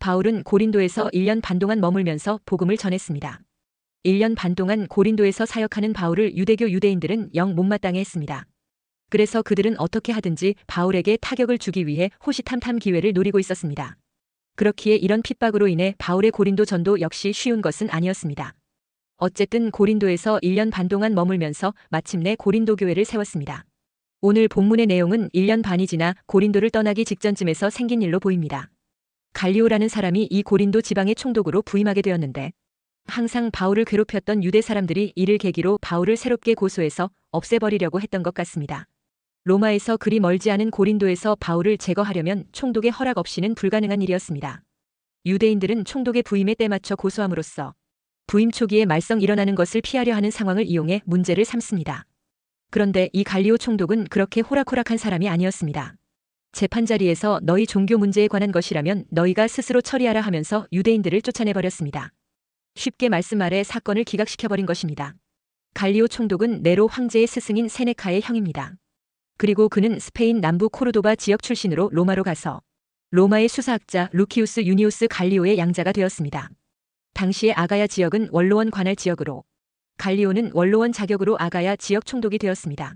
바울은 고린도에서 1년 반 동안 머물면서 복음을 전했습니다. 1년 반 동안 고린도에서 사역하는 바울을 유대교 유대인들은 영 못마땅해 했습니다. 그래서 그들은 어떻게 하든지 바울에게 타격을 주기 위해 호시탐탐 기회를 노리고 있었습니다. 그렇기에 이런 핍박으로 인해 바울의 고린도 전도 역시 쉬운 것은 아니었습니다. 어쨌든 고린도에서 1년 반 동안 머물면서 마침내 고린도 교회를 세웠습니다. 오늘 본문의 내용은 1년 반이 지나 고린도를 떠나기 직전쯤에서 생긴 일로 보입니다. 갈리오라는 사람이 이 고린도 지방의 총독으로 부임하게 되었는데 항상 바울을 괴롭혔던 유대 사람들이 이를 계기로 바울을 새롭게 고소해서 없애버리려고 했던 것 같습니다. 로마에서 그리 멀지 않은 고린도에서 바울을 제거하려면 총독의 허락 없이는 불가능한 일이었습니다. 유대인들은 총독의 부임에 때맞춰 고소함으로써 부임 초기에 말썽 일어나는 것을 피하려 하는 상황을 이용해 문제를 삼습니다. 그런데 이 갈리오 총독은 그렇게 호락호락한 사람이 아니었습니다. 재판 자리에서 너희 종교 문제에 관한 것이라면 너희가 스스로 처리하라 하면서 유대인들을 쫓아내버렸습니다. 쉽게 말씀 아래 사건을 기각시켜버린 것입니다. 갈리오 총독은 네로 황제의 스승인 세네카의 형입니다. 그리고 그는 스페인 남부 코르도바 지역 출신으로 로마로 가서 로마의 수사학자 루키우스 유니우스 갈리오의 양자가 되었습니다. 당시의 아가야 지역은 원로원 관할 지역으로 갈리오는 원로원 자격으로 아가야 지역 총독이 되었습니다.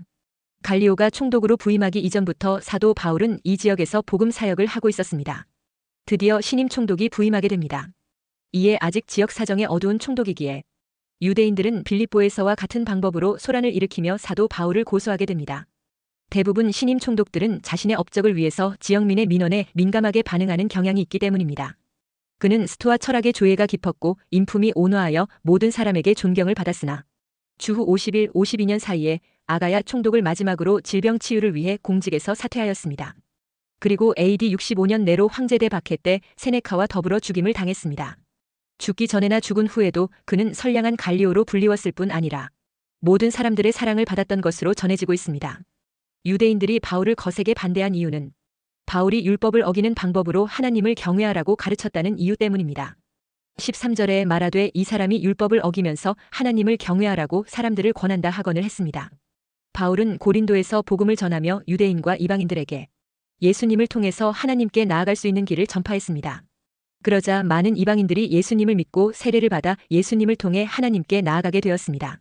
갈리오가 총독으로 부임하기 이전부터 사도 바울은 이 지역에서 복음 사역을 하고 있었습니다. 드디어 신임 총독이 부임하게 됩니다. 이에 아직 지역 사정에 어두운 총독이기에 유대인들은 빌립보에서와 같은 방법으로 소란을 일으키며 사도 바울을 고소하게 됩니다. 대부분 신임 총독들은 자신의 업적을 위해서 지역민의 민원에 민감하게 반응하는 경향이 있기 때문입니다. 그는 스토아 철학의 조예가 깊었고 인품이 온화하여 모든 사람에게 존경을 받았으나 주후 50일, 52년 사이에 아가야 총독을 마지막으로 질병 치유를 위해 공직에서 사퇴하였습니다. 그리고 AD 65년 네로 황제대 박해 때 세네카와 더불어 죽임을 당했습니다. 죽기 전에나 죽은 후에도 그는 선량한 갈리오로 불리웠을 뿐 아니라 모든 사람들의 사랑을 받았던 것으로 전해지고 있습니다. 유대인들이 바울을 거세게 반대한 이유는 바울이 율법을 어기는 방법으로 하나님을 경외하라고 가르쳤다는 이유 때문입니다. 13절에 말하되 이 사람이 율법을 어기면서 하나님을 경외하라고 사람들을 권한다 하거늘 했습니다. 바울은 고린도에서 복음을 전하며 유대인과 이방인들에게 예수님을 통해서 하나님께 나아갈 수 있는 길을 전파했습니다. 그러자 많은 이방인들이 예수님을 믿고 세례를 받아 예수님을 통해 하나님께 나아가게 되었습니다.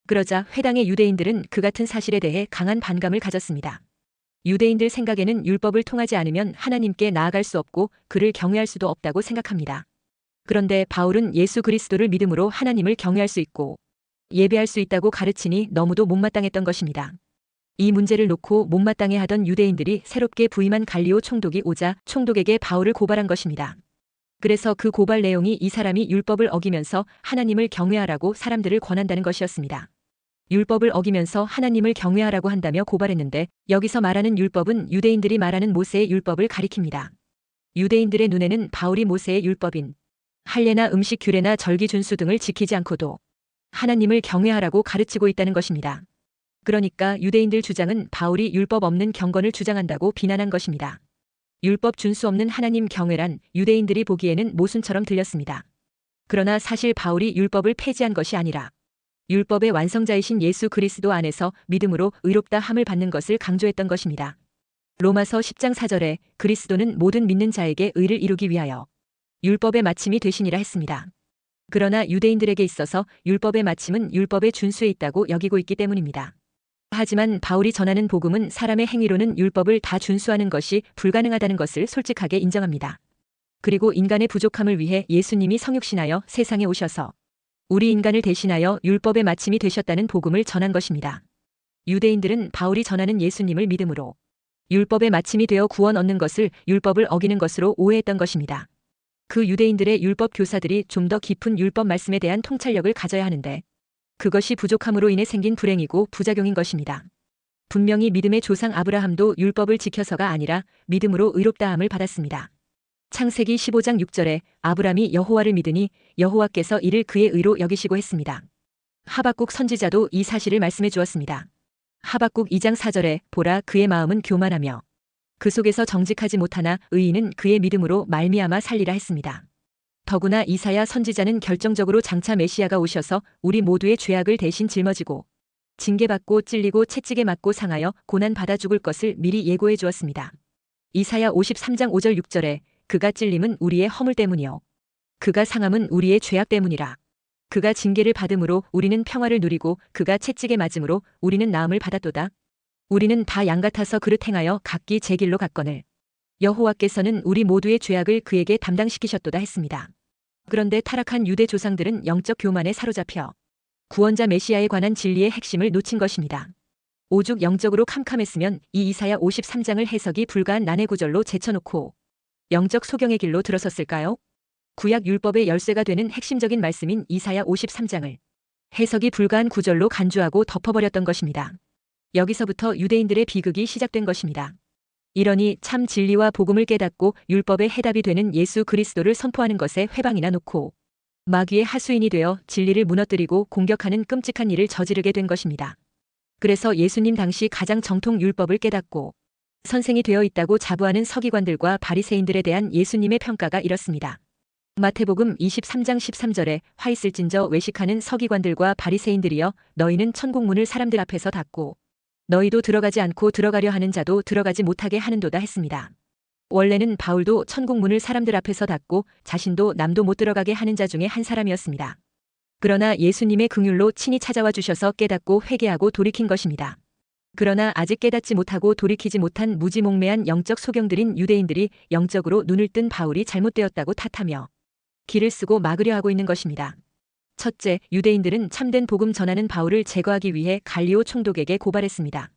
그러자 회당의 유대인들은 그 같은 사실에 대해 강한 반감을 가졌습니다. 유대인들 생각에는 율법을 통하지 않으면 하나님께 나아갈 수 없고 그를 경외할 수도 없다고 생각합니다. 그런데 바울은 예수 그리스도를 믿음으로 하나님을 경외할 수 있고 예배할 수 있다고 가르치니 너무도 못마땅했던 것입니다. 이 문제를 놓고 못마땅해 하던 유대인들이 새롭게 부임한 갈리오 총독이 오자 총독에게 바울을 고발한 것입니다. 그래서 그 고발 내용이 이 사람이 율법을 어기면서 하나님을 경외하라고 사람들을 권한다는 것이었습니다. 율법을 어기면서 하나님을 경외하라고 한다며 고발했는데 여기서 말하는 율법은 유대인들이 말하는 모세의 율법을 가리킵니다. 유대인들의 눈에는 바울이 모세의 율법인 할례나 음식 규례나 절기 준수 등을 지키지 않고도 하나님을 경외하라고 가르치고 있다는 것입니다. 그러니까 유대인들 주장은 바울이 율법 없는 경건을 주장한다고 비난한 것입니다. 율법 준수 없는 하나님 경외란 유대인들이 보기에는 모순처럼 들렸습니다. 그러나 사실 바울이 율법을 폐지한 것이 아니라 율법의 완성자이신 예수 그리스도 안에서 믿음으로 의롭다 함을 받는 것을 강조했던 것입니다. 로마서 10장 4절에 그리스도는 모든 믿는 자에게 의를 이루기 위하여 율법의 마침이 되시니라 했습니다. 그러나 유대인들에게 있어서 율법의 마침은 율법의 준수에 있다고 여기고 있기 때문입니다. 하지만 바울이 전하는 복음은 사람의 행위로는 율법을 다 준수하는 것이 불가능하다는 것을 솔직하게 인정합니다. 그리고 인간의 부족함을 위해 예수님이 성육신하여 세상에 오셔서 우리 인간을 대신하여 율법의 마침이 되셨다는 복음을 전한 것입니다. 유대인들은 바울이 전하는 예수님을 믿음으로 율법의 마침이 되어 구원 얻는 것을 율법을 어기는 것으로 오해했던 것입니다. 그 유대인들의 율법 교사들이 좀 더 깊은 율법 말씀에 대한 통찰력을 가져야 하는데 그것이 부족함으로 인해 생긴 불행이고 부작용인 것입니다. 분명히 믿음의 조상 아브라함도 율법을 지켜서가 아니라 믿음으로 의롭다함을 받았습니다. 창세기 15장 6절에 아브람이 여호와를 믿으니 여호와께서 이를 그의 의로 여기시고 했습니다. 하박국 선지자도 이 사실을 말씀해 주었습니다. 하박국 2장 4절에 보라 그의 마음은 교만하며 그 속에서 정직하지 못하나 의인은 그의 믿음으로 말미암아 살리라 했습니다. 더구나 이사야 선지자는 결정적으로 장차 메시아가 오셔서 우리 모두의 죄악을 대신 짊어지고 징계받고 찔리고 채찍에 맞고 상하여 고난 받아 죽을 것을 미리 예고해 주었습니다. 이사야 53장 5절 6절에 그가 찔림은 우리의 허물 때문이요 그가 상함은 우리의 죄악 때문이라. 그가 징계를 받음으로 우리는 평화를 누리고 그가 채찍에 맞음으로 우리는 나음을 받았도다. 우리는 다 양 같아서 그릇 행하여 각기 제 길로 갔거늘 여호와께서는 우리 모두의 죄악을 그에게 담당시키셨도다 했습니다. 그런데 타락한 유대 조상들은 영적 교만에 사로잡혀 구원자 메시아에 관한 진리의 핵심을 놓친 것입니다. 오죽 영적으로 캄캄했으면 이 이사야 53장을 해석이 불가한 난해 구절로 제쳐놓고 영적 소경의 길로 들어섰을까요? 구약 율법의 열쇠가 되는 핵심적인 말씀인 이사야 53장을 해석이 불가한 구절로 간주하고 덮어버렸던 것입니다. 여기서부터 유대인들의 비극이 시작된 것입니다. 이러니 참 진리와 복음을 깨닫고 율법의 해답이 되는 예수 그리스도를 선포하는 것에 회방이나 놓고 마귀의 하수인이 되어 진리를 무너뜨리고 공격하는 끔찍한 일을 저지르게 된 것입니다. 그래서 예수님 당시 가장 정통 율법을 깨닫고 선생이 되어 있다고 자부하는 서기관들과 바리새인들에 대한 예수님의 평가가 이렇습니다. 마태복음 23장 13절에 화 있을진저 외식하는 서기관들과 바리새인들이여 너희는 천국 문을 사람들 앞에서 닫고 너희도 들어가지 않고 들어가려 하는 자도 들어가지 못하게 하는도다 했습니다. 원래는 바울도 천국 문을 사람들 앞에서 닫고 자신도 남도 못 들어가게 하는 자 중에 한 사람이었습니다. 그러나 예수님의 긍휼로 친히 찾아와 주셔서 깨닫고 회개하고 돌이킨 것입니다. 그러나 아직 깨닫지 못하고 돌이키지 못한 무지몽매한 영적 소경들인 유대인들이 영적으로 눈을 뜬 바울이 잘못되었다고 탓하며 길을 쓰고 막으려 하고 있는 것입니다. 첫째, 유대인들은 참된 복음 전하는 바울을 제거하기 위해 갈리오 총독에게 고발했습니다.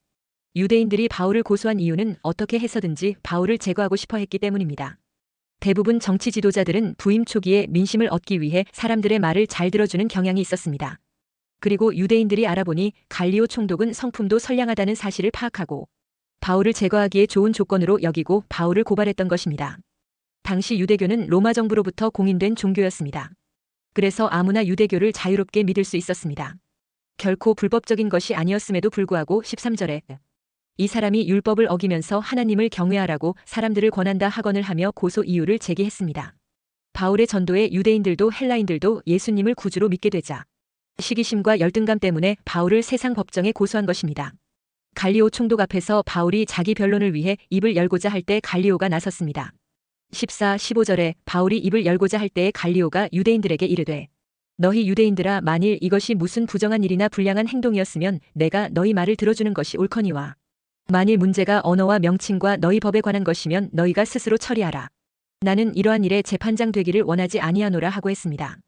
유대인들이 바울을 고소한 이유는 어떻게 해서든지 바울을 제거하고 싶어 했기 때문입니다. 대부분 정치 지도자들은 부임 초기에 민심을 얻기 위해 사람들의 말을 잘 들어주는 경향이 있었습니다. 그리고 유대인들이 알아보니 갈리오 총독은 성품도 선량하다는 사실을 파악하고 바울을 제거하기에 좋은 조건으로 여기고 바울을 고발했던 것입니다. 당시 유대교는 로마 정부로부터 공인된 종교였습니다. 그래서 아무나 유대교를 자유롭게 믿을 수 있었습니다. 결코 불법적인 것이 아니었음에도 불구하고 13절에 이 사람이 율법을 어기면서 하나님을 경외하라고 사람들을 권한다 하건을 하며 고소 이유를 제기했습니다. 바울의 전도에 유대인들도 헬라인들도 예수님을 구주로 믿게 되자 시기심과 열등감 때문에 바울을 세상 법정에 고소한 것입니다. 갈리오 총독 앞에서 바울이 자기 변론을 위해 입을 열고자 할 때 갈리오가 나섰습니다. 14, 15절에 바울이 입을 열고자 할 때에 갈리오가 유대인들에게 이르되 너희 유대인들아 만일 이것이 무슨 부정한 일이나 불량한 행동이었으면 내가 너희 말을 들어주는 것이 옳거니와 만일 문제가 언어와 명칭과 너희 법에 관한 것이면 너희가 스스로 처리하라. 나는 이러한 일에 재판장 되기를 원하지 아니하노라 하고 했습니다.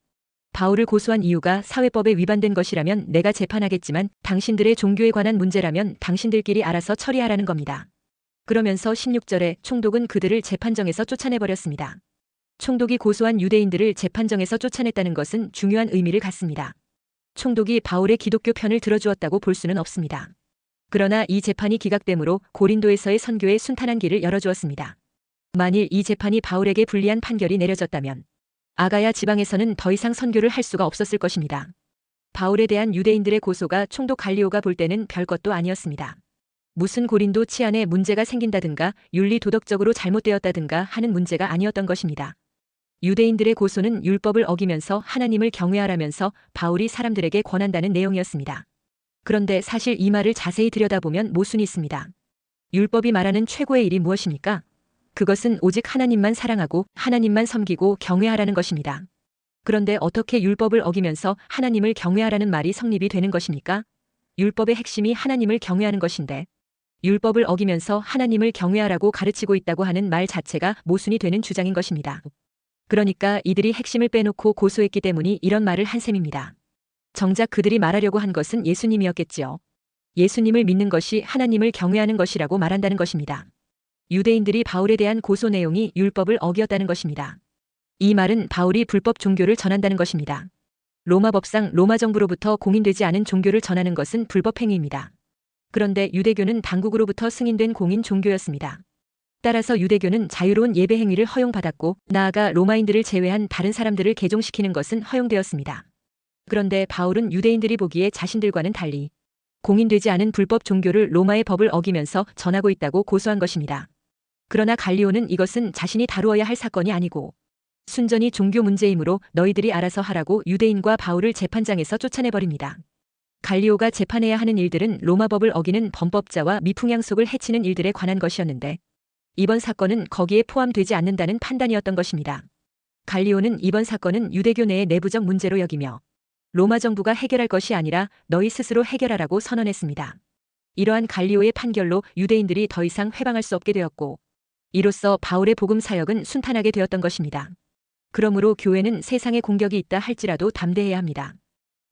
바울을 고소한 이유가 사회법에 위반된 것이라면 내가 재판하겠지만 당신들의 종교에 관한 문제라면 당신들끼리 알아서 처리하라는 겁니다. 그러면서 16절에 총독은 그들을 재판정에서 쫓아내버렸습니다. 총독이 고소한 유대인들을 재판정에서 쫓아냈다는 것은 중요한 의미를 갖습니다. 총독이 바울의 기독교 편을 들어주었다고 볼 수는 없습니다. 그러나 이 재판이 기각되므로 고린도에서의 선교에 순탄한 길을 열어주었습니다. 만일 이 재판이 바울에게 불리한 판결이 내려졌다면 아가야 지방에서는 더 이상 선교를 할 수가 없었을 것입니다. 바울에 대한 유대인들의 고소가 총독 갈리오가 볼 때는 별것도 아니었습니다. 무슨 고린도 치안에 문제가 생긴다든가 윤리 도덕적으로 잘못되었다든가 하는 문제가 아니었던 것입니다. 유대인들의 고소는 율법을 어기면서 하나님을 경외하라면서 바울이 사람들에게 권한다는 내용이었습니다. 그런데 사실 이 말을 자세히 들여다보면 모순이 있습니다. 율법이 말하는 최고의 일이 무엇입니까? 그것은 오직 하나님만 사랑하고 하나님만 섬기고 경외하라는 것입니다. 그런데 어떻게 율법을 어기면서 하나님을 경외하라는 말이 성립이 되는 것입니까? 율법의 핵심이 하나님을 경외하는 것인데 율법을 어기면서 하나님을 경외하라고 가르치고 있다고 하는 말 자체가 모순이 되는 주장인 것입니다. 그러니까 이들이 핵심을 빼놓고 고소했기 때문이 이런 말을 한 셈입니다. 정작 그들이 말하려고 한 것은 예수님이었겠지요. 예수님을 믿는 것이 하나님을 경외하는 것이라고 말한다는 것입니다. 유대인들이 바울에 대한 고소 내용이 율법을 어겼다는 것입니다. 이 말은 바울이 불법 종교를 전한다는 것입니다. 로마 법상 로마 정부로부터 공인되지 않은 종교를 전하는 것은 불법 행위입니다. 그런데 유대교는 당국으로부터 승인된 공인 종교였습니다. 따라서 유대교는 자유로운 예배 행위를 허용받았고 나아가 로마인들을 제외한 다른 사람들을 개종시키는 것은 허용되었습니다. 그런데 바울은 유대인들이 보기에 자신들과는 달리 공인되지 않은 불법 종교를 로마의 법을 어기면서 전하고 있다고 고소한 것입니다. 그러나 갈리오는 이것은 자신이 다루어야 할 사건이 아니고 순전히 종교 문제이므로 너희들이 알아서 하라고 유대인과 바울을 재판장에서 쫓아내버립니다. 갈리오가 재판해야 하는 일들은 로마 법을 어기는 범법자와 미풍양속을 해치는 일들에 관한 것이었는데 이번 사건은 거기에 포함되지 않는다는 판단이었던 것입니다. 갈리오는 이번 사건은 유대교 내의 내부적 문제로 여기며 로마 정부가 해결할 것이 아니라 너희 스스로 해결하라고 선언했습니다. 이러한 갈리오의 판결로 유대인들이 더 이상 회방할 수 없게 되었고 이로써 바울의 복음 사역은 순탄하게 되었던 것입니다. 그러므로 교회는 세상에 공격이 있다 할지라도 담대해야 합니다.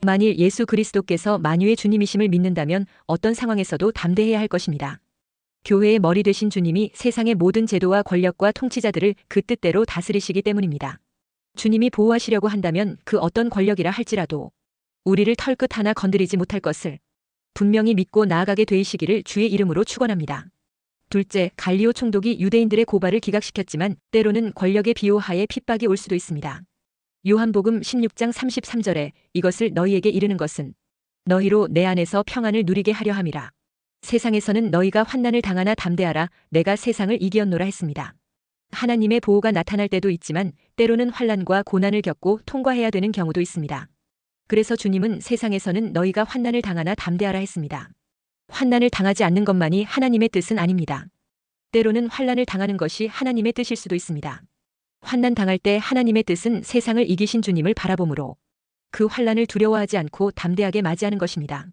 만일 예수 그리스도께서 만유의 주님이심을 믿는다면 어떤 상황에서도 담대해야 할 것입니다. 교회의 머리 되신 주님이 세상의 모든 제도와 권력과 통치자들을 그 뜻대로 다스리시기 때문입니다. 주님이 보호하시려고 한다면 그 어떤 권력이라 할지라도 우리를 털끝 하나 건드리지 못할 것을 분명히 믿고 나아가게 되시기를 주의 이름으로 축원합니다. 둘째, 갈리오 총독이 유대인들의 고발을 기각시켰지만 때로는 권력의 비호하에 핍박이 올 수도 있습니다. 요한복음 16장 33절에 이것을 너희에게 이르는 것은 너희로 내 안에서 평안을 누리게 하려 함이라. 세상에서는 너희가 환난을 당하나 담대하라. 내가 세상을 이기었노라 했습니다. 하나님의 보호가 나타날 때도 있지만 때로는 환난과 고난을 겪고 통과해야 되는 경우도 있습니다. 그래서 주님은 세상에서는 너희가 환난을 당하나 담대하라 했습니다. 환난을 당하지 않는 것만이 하나님의 뜻은 아닙니다. 때로는 환난을 당하는 것이 하나님의 뜻일 수도 있습니다. 환난 당할 때 하나님의 뜻은 세상을 이기신 주님을 바라보므로 그 환난을 두려워하지 않고 담대하게 맞이하는 것입니다.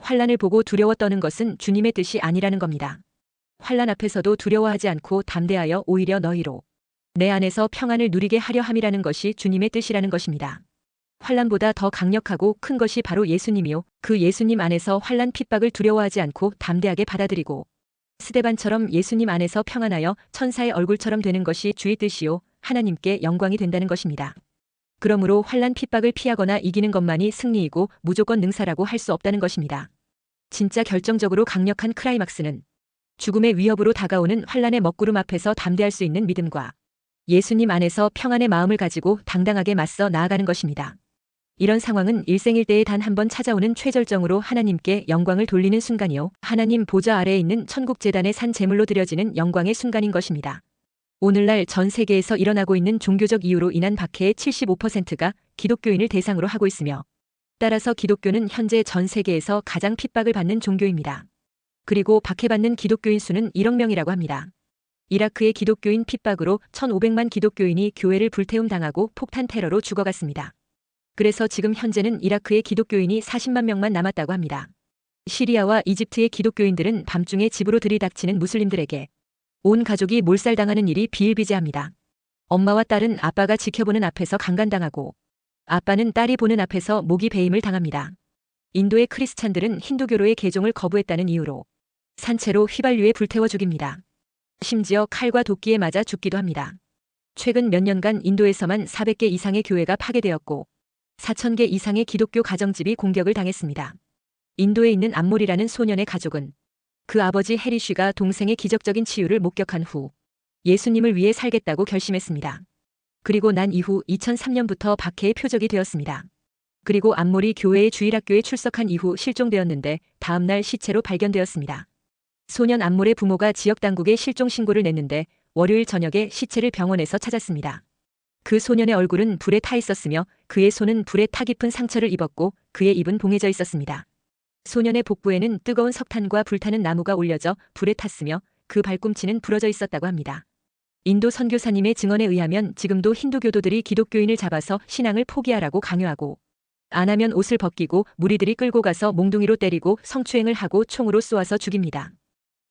환난을 보고 두려워 떠는 것은 주님의 뜻이 아니라는 겁니다. 환난 앞에서도 두려워하지 않고 담대하여 오히려 너희로 내 안에서 평안을 누리게 하려 함이라는 것이 주님의 뜻이라는 것입니다. 환난보다 더 강력하고 큰 것이 바로 예수님이요. 그 예수님 안에서 환난 핍박을 두려워하지 않고 담대하게 받아들이고 스데반처럼 예수님 안에서 평안하여 천사의 얼굴처럼 되는 것이 주의 뜻이요. 하나님께 영광이 된다는 것입니다. 그러므로 환난 핍박을 피하거나 이기는 것만이 승리이고 무조건 능사라고 할 수 없다는 것입니다. 진짜 결정적으로 강력한 클라이막스는 죽음의 위협으로 다가오는 환난의 먹구름 앞에서 담대할 수 있는 믿음과 예수님 안에서 평안의 마음을 가지고 당당하게 맞서 나아가는 것입니다. 이런 상황은 일생일대에 단 한 번 찾아오는 최절정으로 하나님께 영광을 돌리는 순간이요. 하나님 보좌 아래에 있는 천국 제단의 산 제물로 드려지는 영광의 순간인 것입니다. 오늘날 전 세계에서 일어나고 있는 종교적 이유로 인한 박해의 75%가 기독교인을 대상으로 하고 있으며 따라서 기독교는 현재 전 세계에서 가장 핍박을 받는 종교입니다. 그리고 박해받는 기독교인 수는 1억 명이라고 합니다. 이라크의 기독교인 핍박으로 1,500만 기독교인이 교회를 불태움 당하고 폭탄 테러로 죽어갔습니다. 그래서 지금 현재는 이라크의 기독교인이 40만 명만 남았다고 합니다. 시리아와 이집트의 기독교인들은 밤중에 집으로 들이닥치는 무슬림들에게 온 가족이 몰살당하는 일이 비일비재합니다. 엄마와 딸은 아빠가 지켜보는 앞에서 강간당하고 아빠는 딸이 보는 앞에서 모기 배임을 당합니다. 인도의 크리스찬들은 힌두교로의 개종을 거부했다는 이유로 산채로 휘발유에 불태워 죽입니다. 심지어 칼과 도끼에 맞아 죽기도 합니다. 최근 몇 년간 인도에서만 400개 이상의 교회가 파괴되었고 4,000개 이상의 기독교 가정집이 공격을 당했습니다. 인도에 있는 암몰이라는 소년의 가족은 그 아버지 해리쉬가 동생의 기적적인 치유를 목격한 후 예수님을 위해 살겠다고 결심했습니다. 그리고 난 이후 2003년부터 박해의 표적이 되었습니다. 그리고 암몰이 교회의 주일학교에 출석한 이후 실종되었는데 다음날 시체로 발견되었습니다. 소년 암몰의 부모가 지역 당국에 실종 신고를 냈는데 월요일 저녁에 시체를 병원에서 찾았습니다. 그 소년의 얼굴은 불에 타 있었으며 그의 손은 불에 타 깊은 상처를 입었고 그의 입은 봉해져 있었습니다. 소년의 복부에는 뜨거운 석탄과 불타는 나무가 올려져 불에 탔으며 그 발꿈치는 부러져 있었다고 합니다. 인도 선교사님의 증언에 의하면 지금도 힌두교도들이 기독교인을 잡아서 신앙을 포기하라고 강요하고 안 하면 옷을 벗기고 무리들이 끌고 가서 몽둥이로 때리고 성추행을 하고 총으로 쏘아서 죽입니다.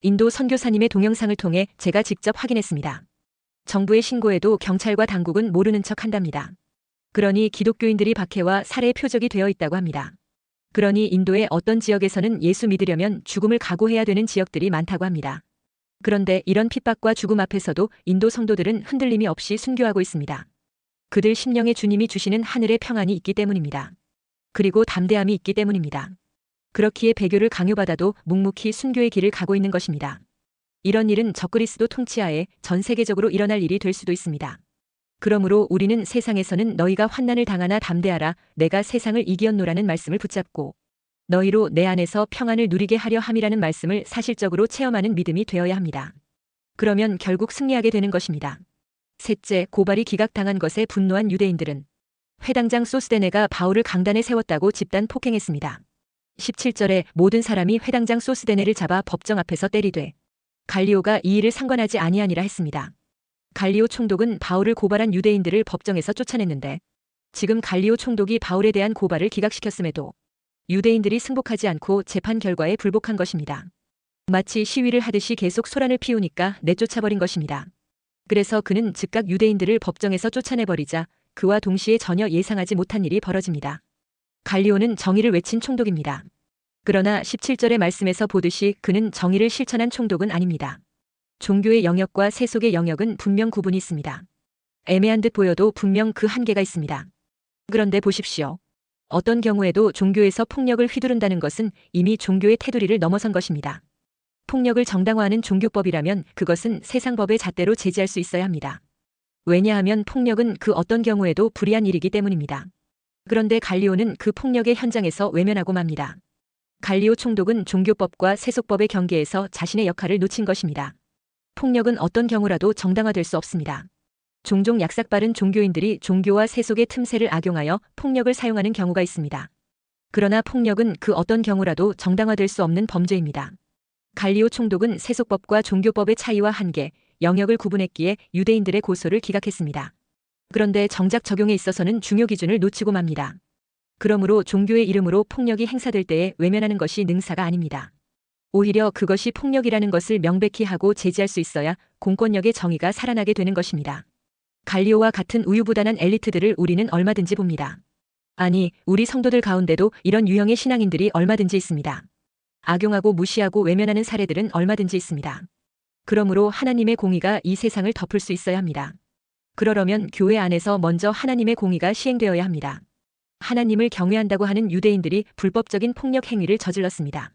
인도 선교사님의 동영상을 통해 제가 직접 확인했습니다. 정부의 신고에도 경찰과 당국은 모르는 척 한답니다. 그러니 기독교인들이 박해와 살해의 표적이 되어 있다고 합니다. 그러니 인도의 어떤 지역에서는 예수 믿으려면 죽음을 각오해야 되는 지역들이 많다고 합니다. 그런데 이런 핍박과 죽음 앞에서도 인도 성도들은 흔들림이 없이 순교하고 있습니다. 그들 심령에 주님이 주시는 하늘의 평안이 있기 때문입니다. 그리고 담대함이 있기 때문입니다. 그렇기에 배교를 강요받아도 묵묵히 순교의 길을 가고 있는 것입니다. 이런 일은 적그리스도 통치하에 전 세계적으로 일어날 일이 될 수도 있습니다. 그러므로 우리는 세상에서는 너희가 환난을 당하나 담대하라. 내가 세상을 이기었노라는 말씀을 붙잡고 너희로 내 안에서 평안을 누리게 하려 함이라는 말씀을 사실적으로 체험하는 믿음이 되어야 합니다. 그러면 결국 승리하게 되는 것입니다. 셋째, 고발이 기각당한 것에 분노한 유대인들은 회당장 소스데네가 바울을 강단에 세웠다고 집단 폭행했습니다. 17절에 모든 사람이 회당장 소스데네를 잡아 법정 앞에서 때리되 갈리오가 이 일을 상관하지 아니하니라 했습니다. 갈리오 총독은 바울을 고발한 유대인들을 법정에서 쫓아냈는데 지금 갈리오 총독이 바울에 대한 고발을 기각시켰음에도 유대인들이 승복하지 않고 재판 결과에 불복한 것입니다. 마치 시위를 하듯이 계속 소란을 피우니까 내쫓아버린 것입니다. 그래서 그는 즉각 유대인들을 법정에서 쫓아내버리자 그와 동시에 전혀 예상하지 못한 일이 벌어집니다. 갈리오는 정의를 외친 총독입니다. 그러나 17절의 말씀에서 보듯이 그는 정의를 실천한 총독은 아닙니다. 종교의 영역과 세속의 영역은 분명 구분이 있습니다. 애매한 듯 보여도 분명 그 한계가 있습니다. 그런데 보십시오. 어떤 경우에도 종교에서 폭력을 휘두른다는 것은 이미 종교의 테두리를 넘어선 것입니다. 폭력을 정당화하는 종교법이라면 그것은 세상 법의 잣대로 제지할 수 있어야 합니다. 왜냐하면 폭력은 그 어떤 경우에도 불의한 일이기 때문입니다. 그런데 갈리오는 그 폭력의 현장에서 외면하고 맙니다. 갈리오 총독은 종교법과 세속법의 경계에서 자신의 역할을 놓친 것입니다. 폭력은 어떤 경우라도 정당화될 수 없습니다. 종종 약삭빠른 종교인들이 종교와 세속의 틈새를 악용하여 폭력을 사용하는 경우가 있습니다. 그러나 폭력은 그 어떤 경우라도 정당화될 수 없는 범죄입니다. 갈리오 총독은 세속법과 종교법의 차이와 한계, 영역을 구분했기에 유대인들의 고소를 기각했습니다. 그런데 정작 적용에 있어서는 중요 기준을 놓치고 맙니다. 그러므로 종교의 이름으로 폭력이 행사될 때에 외면하는 것이 능사가 아닙니다. 오히려 그것이 폭력이라는 것을 명백히 하고 제지할 수 있어야 공권력의 정의가 살아나게 되는 것입니다. 갈리오와 같은 우유부단한 엘리트들을 우리는 얼마든지 봅니다. 아니, 우리 성도들 가운데도 이런 유형의 신앙인들이 얼마든지 있습니다. 악용하고 무시하고 외면하는 사례들은 얼마든지 있습니다. 그러므로 하나님의 공의가 이 세상을 덮을 수 있어야 합니다. 그러려면 교회 안에서 먼저 하나님의 공의가 시행되어야 합니다. 하나님을 경외한다고 하는 유대인들이 불법적인 폭력 행위를 저질렀습니다.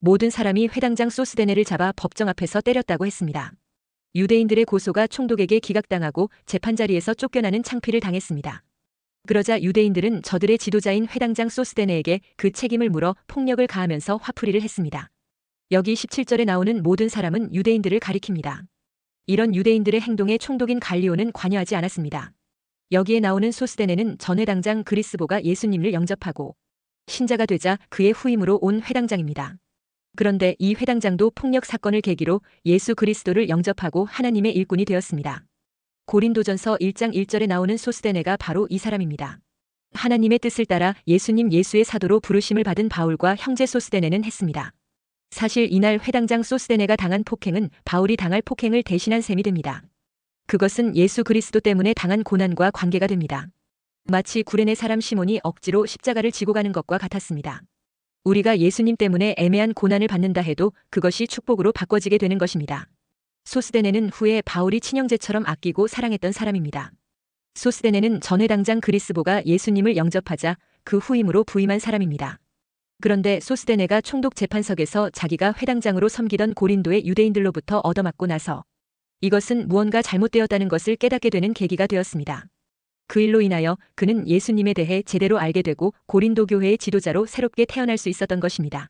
모든 사람이 회당장 소스데네를 잡아 법정 앞에서 때렸다고 했습니다. 유대인들의 고소가 총독에게 기각당하고 재판 자리에서 쫓겨나는 창피를 당했습니다. 그러자 유대인들은 저들의 지도자인 회당장 소스데네에게 그 책임을 물어 폭력을 가하면서 화풀이를 했습니다. 여기 17절에 나오는 모든 사람은 유대인들을 가리킵니다. 이런 유대인들의 행동에 총독인 갈리오는 관여하지 않았습니다. 여기에 나오는 소스데네는 전 회당장 그리스보가 예수님을 영접하고 신자가 되자 그의 후임으로 온 회당장입니다. 그런데 이 회당장도 폭력 사건을 계기로 예수 그리스도를 영접하고 하나님의 일꾼이 되었습니다. 고린도전서 1장 1절에 나오는 소스데네가 바로 이 사람입니다. 하나님의 뜻을 따라 예수님 예수의 사도로 부르심을 받은 바울과 형제 소스데네는 했습니다. 사실 이날 회당장 소스데네가 당한 폭행은 바울이 당할 폭행을 대신한 셈이 됩니다. 그것은 예수 그리스도 때문에 당한 고난과 관계가 됩니다. 마치 구레네 사람 시몬이 억지로 십자가를 지고 가는 것과 같았습니다. 우리가 예수님 때문에 애매한 고난을 받는다 해도 그것이 축복으로 바꿔지게 되는 것입니다. 소스데네는 후에 바울이 친형제처럼 아끼고 사랑했던 사람입니다. 소스데네는 전 회당장 그리스보가 예수님을 영접하자 그 후임으로 부임한 사람입니다. 그런데 소스데네가 총독 재판석에서 자기가 회당장으로 섬기던 고린도의 유대인들로부터 얻어맞고 나서 이것은 무언가 잘못되었다는 것을 깨닫게 되는 계기가 되었습니다. 그 일로 인하여 그는 예수님에 대해 제대로 알게 되고 고린도 교회의 지도자로 새롭게 태어날 수 있었던 것입니다.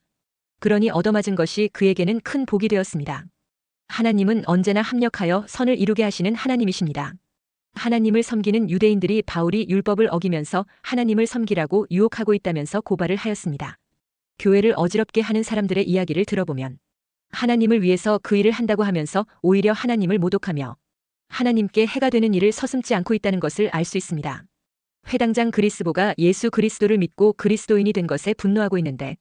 그러니 얻어맞은 것이 그에게는 큰 복이 되었습니다. 하나님은 언제나 합력하여 선을 이루게 하시는 하나님이십니다. 하나님을 섬기는 유대인들이 바울이 율법을 어기면서 하나님을 섬기라고 유혹하고 있다면서 고발을 하였습니다. 교회를 어지럽게 하는 사람들의 이야기를 들어보면 하나님을 위해서 그 일을 한다고 하면서 오히려 하나님을 모독하며 하나님께 해가 되는 일을 서슴지 않고 있다는 것을 알 수 있습니다. 회당장 그리스보가 예수 그리스도를 믿고 그리스도인이 된 것에 분노하고 있는데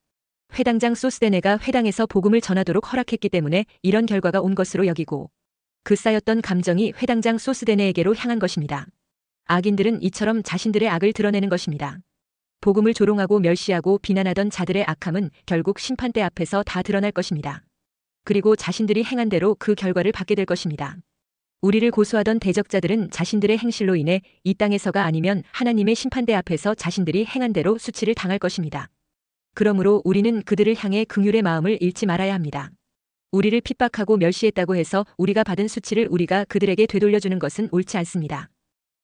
회당장 소스데네가 회당에서 복음을 전하도록 허락했기 때문에 이런 결과가 온 것으로 여기고 그 쌓였던 감정이 회당장 소스데네에게로 향한 것입니다. 악인들은 이처럼 자신들의 악을 드러내는 것입니다. 복음을 조롱하고 멸시하고 비난하던 자들의 악함은 결국 심판대 앞에서 다 드러날 것입니다. 그리고 자신들이 행한 대로 그 결과를 받게 될 것입니다. 우리를 고소하던 대적자들은 자신들의 행실로 인해 이 땅에서가 아니면 하나님의 심판대 앞에서 자신들이 행한 대로 수치를 당할 것입니다. 그러므로 우리는 그들을 향해 긍휼의 마음을 잃지 말아야 합니다. 우리를 핍박하고 멸시했다고 해서 우리가 받은 수치를 우리가 그들에게 되돌려주는 것은 옳지 않습니다.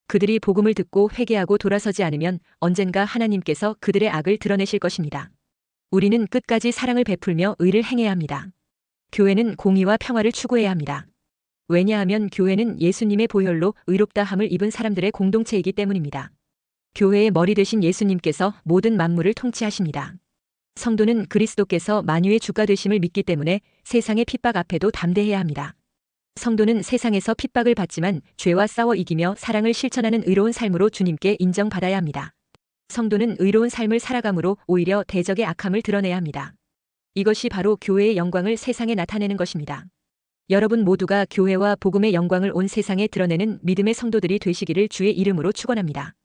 그들이 복음을 듣고 회개하고 돌아서지 않으면 언젠가 하나님께서 그들의 악을 드러내실 것입니다. 우리는 끝까지 사랑을 베풀며 의를 행해야 합니다. 교회는 공의와 평화를 추구해야 합니다. 왜냐하면 교회는 예수님의 보혈로 의롭다함을 입은 사람들의 공동체이기 때문입니다. 교회의 머리 되신 예수님께서 모든 만물을 통치하십니다. 성도는 그리스도께서 만유의 주가 되심을 믿기 때문에 세상의 핍박 앞에도 담대해야 합니다. 성도는 세상에서 핍박을 받지만 죄와 싸워 이기며 사랑을 실천하는 의로운 삶으로 주님께 인정받아야 합니다. 성도는 의로운 삶을 살아감으로 오히려 대적의 악함을 드러내야 합니다. 이것이 바로 교회의 영광을 세상에 나타내는 것입니다. 여러분 모두가 교회와 복음의 영광을 온 세상에 드러내는 믿음의 성도들이 되시기를 주의 이름으로 축원합니다.